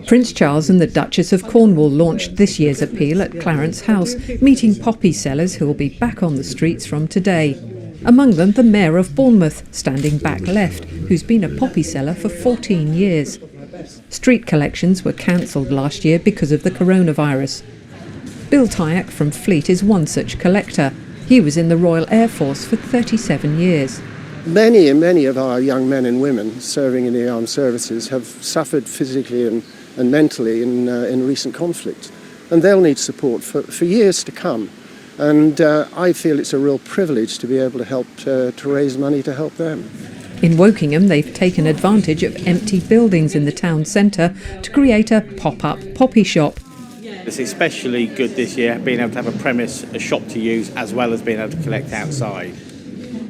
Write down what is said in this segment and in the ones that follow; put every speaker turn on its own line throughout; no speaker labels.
Prince Charles and the Duchess of Cornwall launched this year's appeal at Clarence House, meeting poppy sellers who will be back on the streets from today. Among them, the Mayor of Bournemouth, standing back left, who's been a poppy seller for 14 years. Street collections were cancelled last year because of the coronavirus. Bill Tyack from Fleet is one such collector. He was in the Royal Air Force for 37 years.
Many of our young men and women serving in the armed services have suffered physically and mentally in recent conflict, and they'll need support for years to come. And I feel it's a real privilege to be able to help to raise money to help them.
In Wokingham, they've taken advantage of empty buildings in the town centre to create a pop-up poppy shop.
It's especially good this year being able to have a premise, a shop to use, as well as being able to collect outside.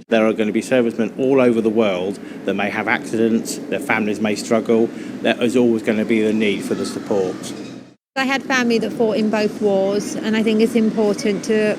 There are going to be servicemen all over the world that may have accidents, their families may struggle. There is always going to be the need for the support.
I had family that fought in both wars, and I think it's important to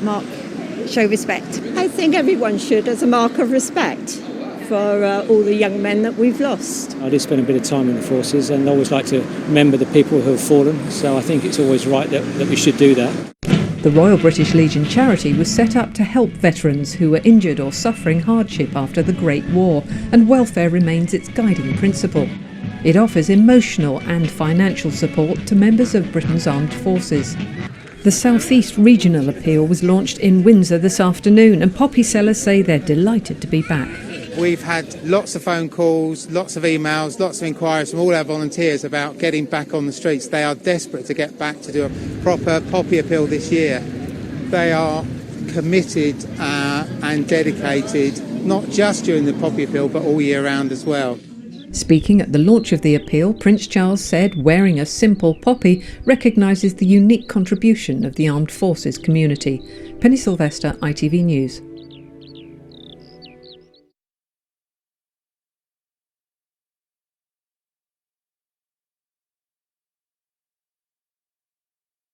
show respect.
I think everyone should, as a mark of respect for all the young men that we've lost.
I did spend a bit of time in the forces and always like to remember the people who have fallen, so I think it's always right that we should do that.
The Royal British Legion charity was set up to help veterans who were injured or suffering hardship after the Great War, and welfare remains its guiding principle. It offers emotional and financial support to members of Britain's armed forces. The South East Regional Appeal was launched in Windsor this afternoon, and poppy sellers say they're delighted to be back.
We've had lots of phone calls, lots of emails, lots of inquiries from all our volunteers about getting back on the streets. They are desperate to get back to do a proper poppy appeal this year. They are committed and dedicated, not just during the poppy appeal, but all year round as well.
Speaking at the launch of the appeal, Prince Charles said wearing a simple poppy recognises the unique contribution of the armed forces community. Penny Sylvester, ITV News.